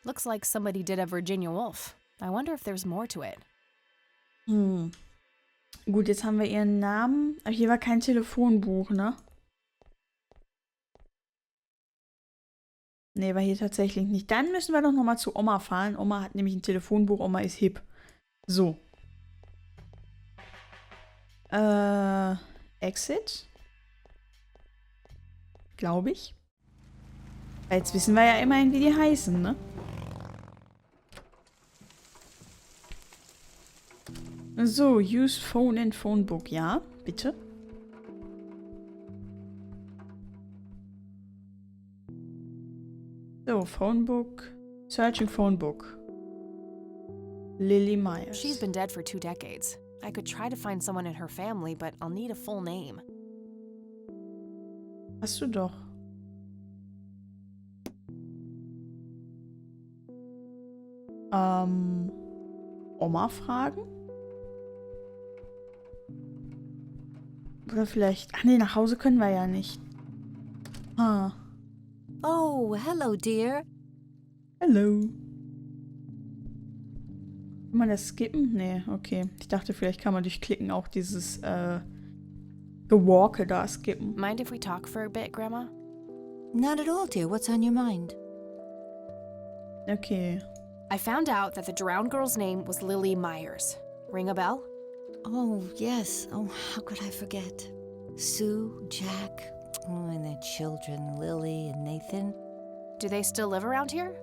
Looks like somebody did a Virginia Woolf. I wonder if there's more to it. Gut, jetzt haben wir ihren Namen. Aber hier war kein Telefonbuch, ne? Nee, war hier tatsächlich nicht. Dann müssen wir doch nochmal zu Oma fahren. Oma hat nämlich ein Telefonbuch. Oma ist hip. So. Exit. Glaube ich. Jetzt wissen wir ja immerhin, wie die heißen, ne? So, use phone and phone book. Ja, bitte. So, phone book. Searching phone book. Lily Myers. She's been dead for 2 decades. I could try to find someone in her family, but I'll need a full name. Hast du doch. Oma fragen? Oder vielleicht... Ach nee, nach Hause können wir ja nicht. Ah. Oh, hello, dear. Hello. Kann man das skippen? Nee, okay. Ich dachte, vielleicht kann man durch Klicken auch dieses Gewalke da skippen. Mind if we talk for a bit, Grandma? Not at all, dear. What's on your mind? Okay. I found out that the drowned girl's name was Lily Myers. Ring a bell? Oh, yes. Oh, how could I forget? Sue, Jack, and their children, Lily and Nathan. Do they still live around here?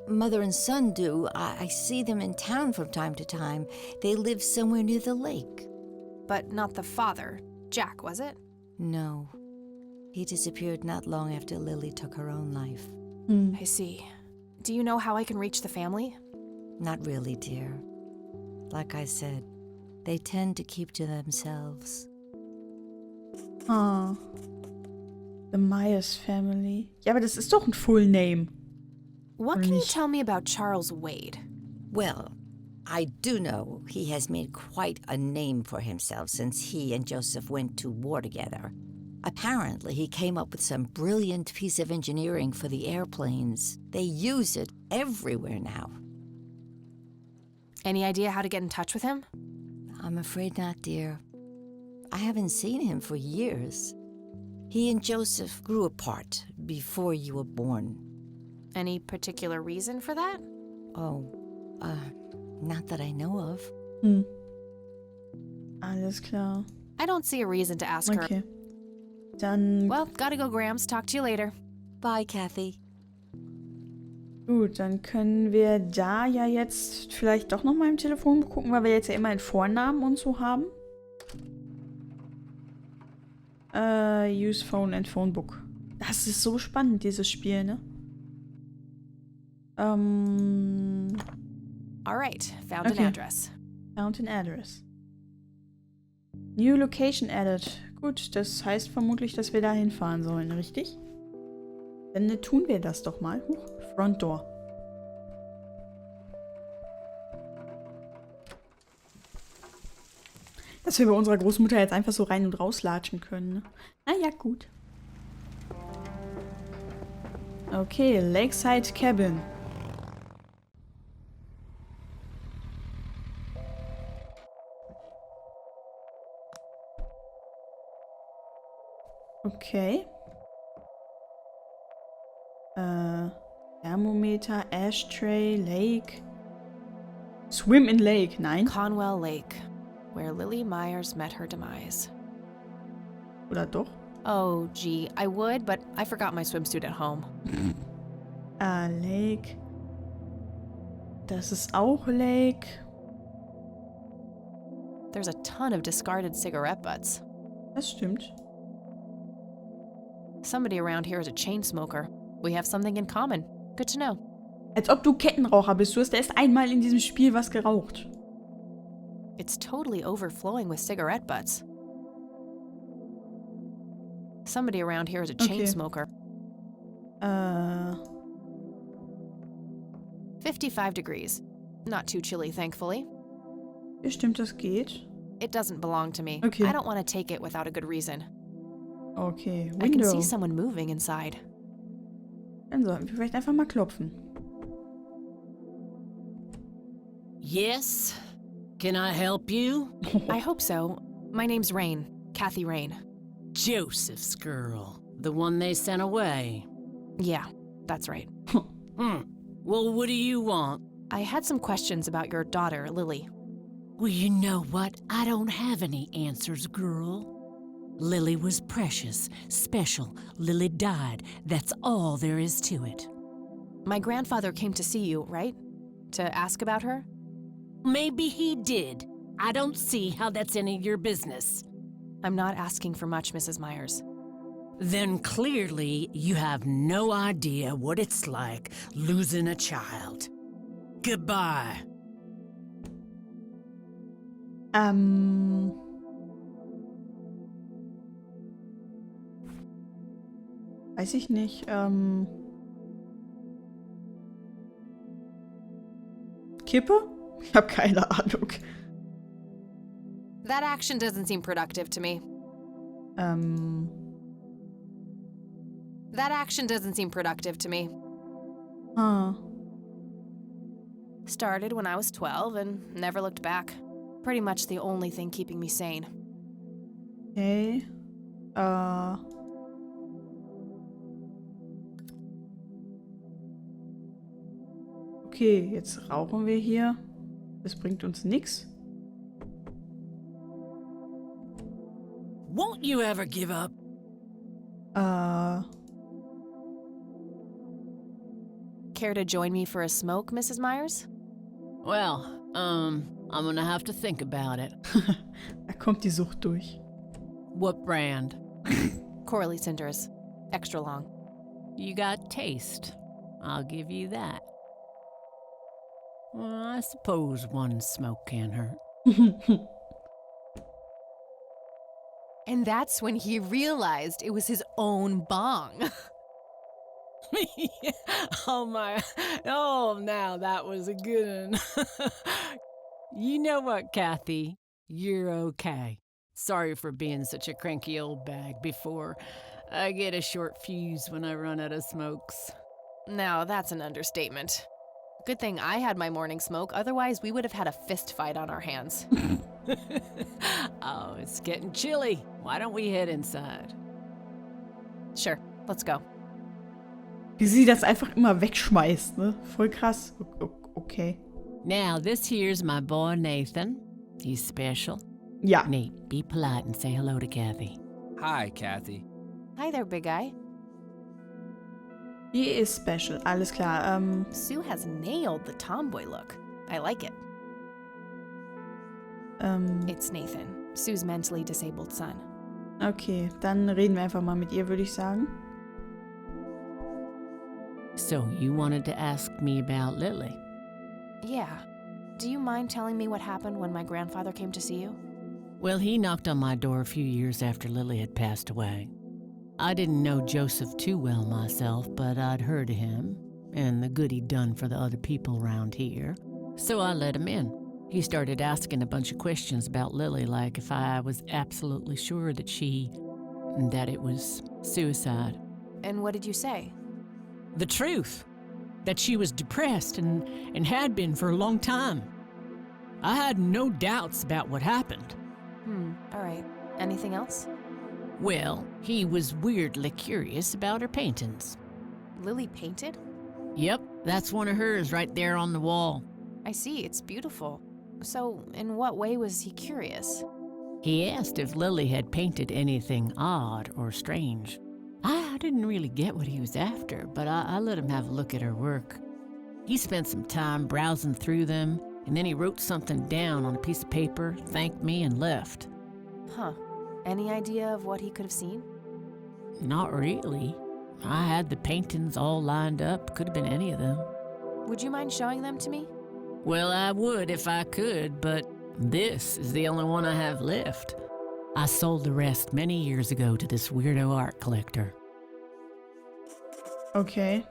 Mother and son do. I see them in town from time to time. They live somewhere near the lake. But not the father. Jack, was it? No. He disappeared not long after Lily took her own life. I see. Do you know how I can reach the family? Not really, dear. Like I said, they tend to keep to themselves. Ah. The Myers Family. Ja, aber das ist doch ein Full Name. What can you tell me about Charles Wade? Well, I do know he has made quite a name for himself since he and Joseph went to war together. Apparently, he came up with some brilliant piece of engineering for the airplanes. They use it everywhere now. Any idea how to get in touch with him? I'm afraid not, dear. I haven't seen him for years. He and Joseph grew apart before you were born. Any particular reason for that? Oh, not that I know of. Alles klar. I don't see a reason to ask her. Okay. Dann... Well, gotta go, Grams. Talk to you later. Bye, Kathy. Gut, dann können wir da ja jetzt vielleicht doch nochmal im Telefonbuch gucken, weil wir jetzt ja immer einen Vornamen und so haben. Use phone and phone book. Das ist so spannend, dieses Spiel, ne? Alright, found an address. Found an address. New location added. Gut, das heißt vermutlich, dass wir da hinfahren sollen, richtig? Dann tun wir das doch mal. Huch, Front Door. Dass wir bei unserer Großmutter jetzt einfach so rein und rauslatschen können, ne? Naja, gut. Okay, Lakeside Cabin. Okay. Thermometer, Ashtray, Lake. Swim in Lake, nein. Conwell Lake, where Lily Myers met her demise. Oder doch? Oh, gee, I would, but I forgot my swimsuit at home. Lake. Das ist auch Lake. There's a ton of discarded cigarette butts. Das stimmt. Somebody around here is a chain smoker. We have something in common. Good to know. Als ob du Kettenraucher bist. Du hast erst einmal in diesem Spiel was geraucht. It's totally overflowing with cigarette butts. Somebody around here is a chain smoker. 55 degrees. Not too chilly, thankfully. Stimmt, das geht. It doesn't belong to me. Okay. I don't want to take it without a good reason. Okay, Window. I can see someone moving inside. Dann sollten wir vielleicht einfach mal klopfen. Yes? Can I help you? I hope so. My name's Rain. Kathy Rain. Joseph's girl. The one they sent away. Yeah, that's right. Well, what do you want? I had some questions about your daughter, Lily. Well, you know what? I don't have any answers, girl. Lily was precious, special. Lily died. That's all there is to it. My grandfather came to see you, right? To ask about her? Maybe he did. I don't see how that's any of your business. I'm not asking for much, Mrs. Myers. Then clearly you have no idea what it's like losing a child. Goodbye. Weiß ich nicht. Kippe? Ich habe keine Ahnung. That action doesn't seem productive to me. That action doesn't seem productive to me. Huh. Started when I was 12 and never looked back. Pretty much the only thing keeping me sane. Okay. Okay, jetzt rauchen wir hier. Das bringt uns nichts. Won't you ever give up? Care to join me for a smoke, Mrs. Myers? Well, I'm gonna have to think about it. Da kommt die Sucht durch. What brand? Corley Cinders. Extra long. You got taste. I'll give you that. Well, I suppose one smoke can't hurt. And that's when he realized it was his own bong. Oh my, oh now that was a good one. You know what, Kathy? You're okay. Sorry for being such a cranky old bag before. I get a short fuse when I run out of smokes. Now that's an understatement. Good thing I had my morning smoke, otherwise we would have had a fist fight on our hands. Oh, it's getting chilly. Why don't we head inside? Sure, let's go. Wie sie das einfach immer wegschmeißt, ne? Voll krass. Okay. Now, this here's my boy Nathan. He's special. Ja. Nate, be polite and say hello to Kathy. Hi, Kathy. Hi there, big guy. He is special. Alles klar. Sue has nailed the tomboy look. I like it. It's Nathan, Sue's mentally disabled son. Okay, dann reden wir einfach mal mit ihr, würde ich sagen. So, you wanted to ask me about Lily? Yeah. Do you mind telling me what happened when my grandfather came to see you? Well, he knocked on my door a few years after Lily had passed away. I didn't know Joseph too well myself, but I'd heard of him and the good he'd done for the other people around here. So I let him in. He started asking a bunch of questions about Lily, like if I was absolutely sure that it was suicide. And what did you say? The truth. That she was depressed and had been for a long time. I had no doubts about what happened. All right. Anything else? Well, he was weirdly curious about her paintings. Lily painted? Yep, that's one of hers right there on the wall. I see, it's beautiful. So, in what way was he curious? He asked if Lily had painted anything odd or strange. I didn't really get what he was after, but I let him have a look at her work. He spent some time browsing through them, and then he wrote something down on a piece of paper, thanked me, and left. Huh. Any idea of what he could have seen? Not really. I had the paintings all lined up. Could have been any of them. Would you mind showing them to me? Well, I would if I could, but this is the only one I have left. I sold the rest many years ago to this weirdo art collector. Okay.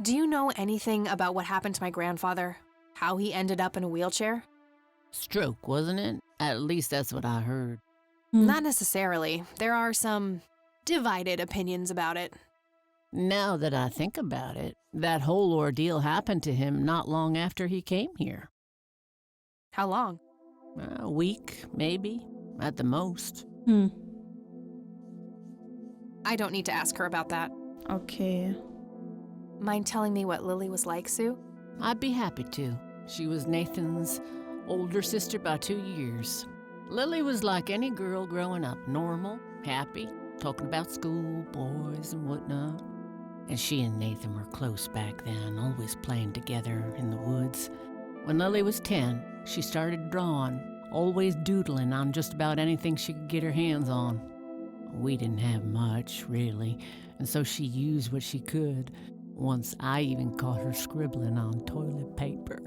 Do you know anything about what happened to my grandfather? How he ended up in a wheelchair? Stroke, wasn't it? At least that's what I heard. Not necessarily. There are some divided opinions about it. Now that I think about it, that whole ordeal happened to him not long after he came here. How long? A week, maybe, at the most. I don't need to ask her about that. Okay. Mind telling me what Lily was like, Sue? I'd be happy to. She was Nathan's older sister by 2 years. Lily was like any girl growing up, normal, happy, talking about school, boys, and whatnot. And she and Nathan were close back then, always playing together in the woods. When Lily was 10, she started drawing, always doodling on just about anything she could get her hands on. We didn't have much, really, and so she used what she could. Once I even caught her scribbling on toilet paper.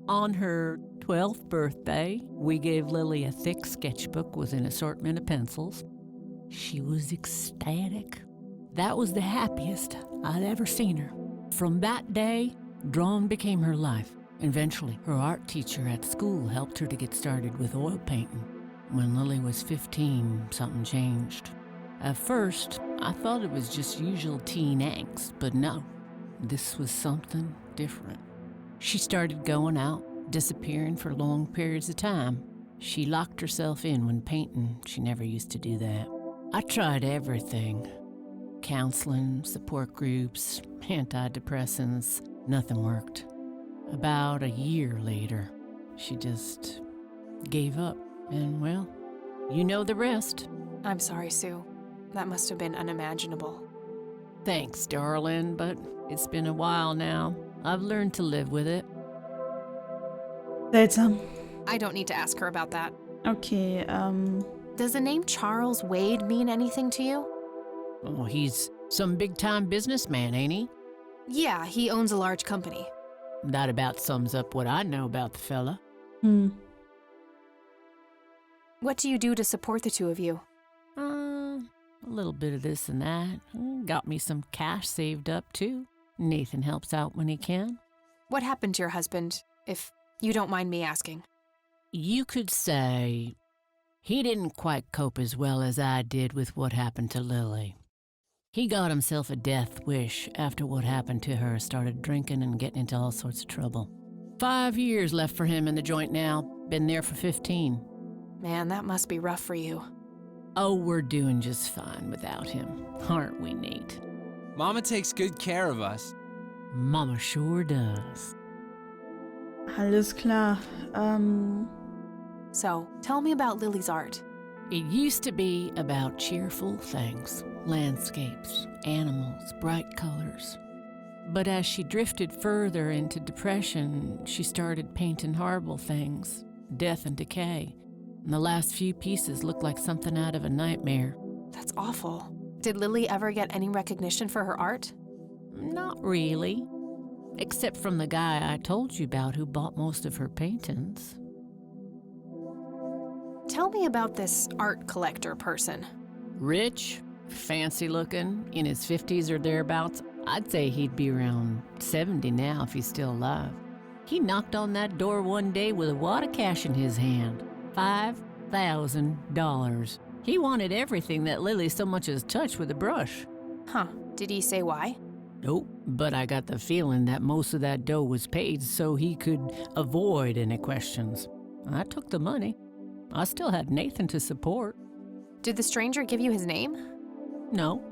On her 12th birthday, we gave Lily a thick sketchbook with an assortment of pencils. She was ecstatic. That was the happiest I'd ever seen her. From that day, drawing became her life. Eventually, her art teacher at school helped her to get started with oil painting. When Lily was 15, something changed. At first, I thought it was just usual teen angst, but no, this was something different. She started going out, disappearing for long periods of time. She locked herself in when painting. She never used to do that. I tried everything. Counseling, support groups, antidepressants. Nothing worked. About a year later, she just gave up. And, well, you know the rest. I'm sorry, Sue. That must have been unimaginable. Thanks, darling, but it's been a while now. I've learned to live with it. Seltsam. I don't need to ask her about that. Okay, Does the name Charles Wade mean anything to you? Oh, he's some big-time businessman, ain't he? Yeah, he owns a large company. That about sums up what I know about the fella. What do you do to support the two of you? A little bit of this and that. Got me some cash saved up, too. Nathan helps out when he can. What happened to your husband, if you don't mind me asking? You could say he didn't quite cope as well as I did with what happened to Lily. He got himself a death wish after what happened to her, started drinking and getting into all sorts of trouble. 5 years left for him in the joint now. Been there for 15. Man, that must be rough for you. Oh, we're doing just fine without him, aren't we, Nate? Mama takes good care of us. Mama sure does. alles klar. So, tell me about Lily's art. It used to be about cheerful things, landscapes, animals, bright colors. But as she drifted further into depression, she started painting horrible things, death and decay. And the last few pieces looked like something out of a nightmare. That's awful. Did Lily ever get any recognition for her art? Not really. Except from the guy I told you about who bought most of her paintings. Tell me about this art collector person. Rich, fancy looking, in his 50s or thereabouts. I'd say he'd be around 70 now if he's still alive. He knocked on that door one day with a wad of cash in his hand. $5,000. He wanted everything that Lily so much as touched with a brush. Huh. Did he say why? Nope, but I got the feeling that most of that dough was paid so he could avoid any questions. I took the money. I still had Nathan to support. Did the stranger give you his name? No.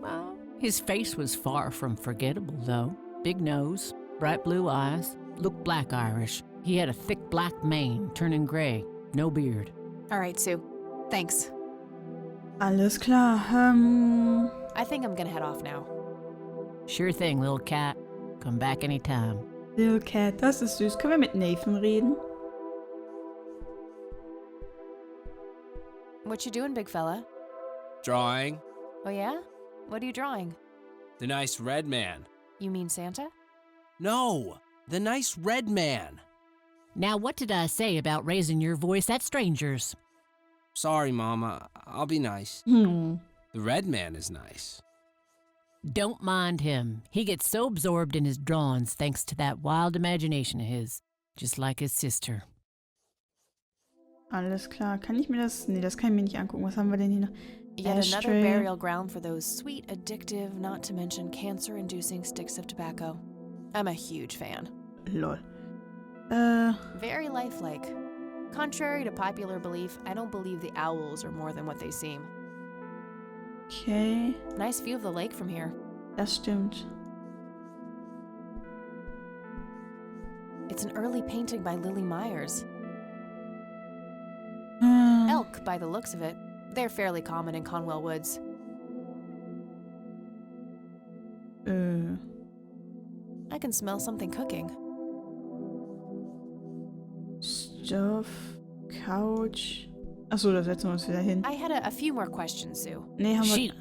Well, his face was far from forgettable, though. Big nose, bright blue eyes, looked black Irish. He had a thick black mane, turning gray, no beard. All right, Sue. Thanks. Alles klar. I think I'm gonna head off now. Sure thing, little cat. Come back anytime. Little Cat, das ist süß. Können wir mit Nathan reden? What you doing, big fella? Drawing. Oh yeah? What are you drawing? The nice red man. You mean Santa? No, the nice red man. Now, what did I say about raising your voice at strangers? Sorry, Mama. I'll be nice. Hm. The red man is nice. Don't mind him. He gets so absorbed in his drawings thanks to that wild imagination of his, just like his sister. Alles klar. Kann ich mir das... Nee, das kann ich mir nicht angucken. Was haben wir denn hier noch? Yet another Ashtray. burial ground for those sweet, addictive, not to mention cancer-inducing sticks of tobacco. I'm a huge fan. Lol. Very lifelike. Contrary to popular belief, I don't believe the owls are more than what they seem. Okay. Nice view of the lake from here. Das stimmt. It's an early painting by Lily Myers. Elk, by the looks of it. They're fairly common in Conwell Woods. I can smell something cooking. Stuff. Couch. Achso, da setzen wir uns wieder hin. I had a few more questions, Sue. Nee, Shoot.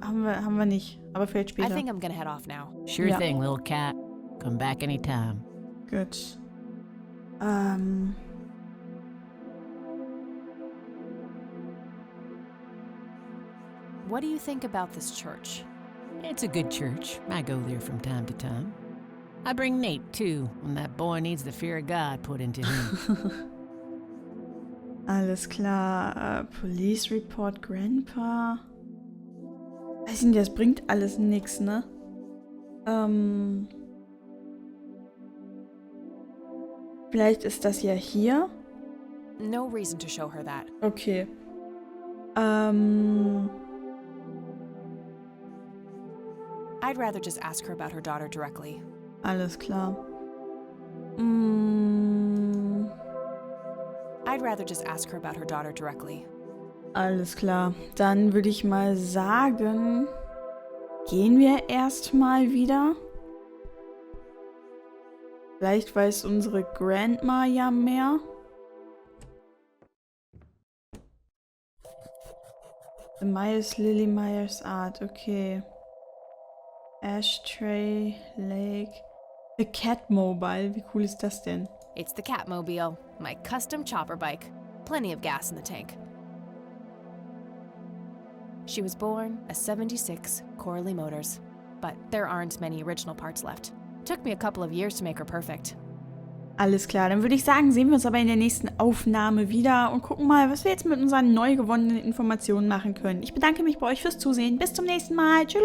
haben wir nicht. Aber vielleicht I später. think I'm gonna head off now. Sure Ja. thing, little cat. Come back anytime. Gut. What do you think about this church? It's a good church. I go there from time to time. I bring Nate, too, when that boy needs the fear of God put into him. Alles klar. Police Report Grandpa. Weiß nicht, das bringt alles nix, ne? Vielleicht ist das ja hier. No reason to show her that. Okay. I'd rather just ask her about her daughter directly. Alles klar. I'd rather just ask her about her daughter directly. Alles klar. Dann würde ich mal sagen, gehen wir erstmal wieder. Vielleicht weiß unsere Grandma ja mehr. The Myers, Lily Myers Art, okay. Ashtray, Lake. The Catmobile, wie cool ist das denn? It's the Catmobile, my custom chopper bike. Plenty of gas in the tank. She was born a 76 Corley Motors, but there aren't many original parts left. Took me a couple of years to make her perfect. Alles klar, dann würde ich sagen, sehen wir uns aber in der nächsten Aufnahme wieder und gucken mal, was wir jetzt mit unseren neu gewonnenen Informationen machen können. Ich bedanke mich bei euch fürs Zusehen. Bis zum nächsten Mal. Tschüss.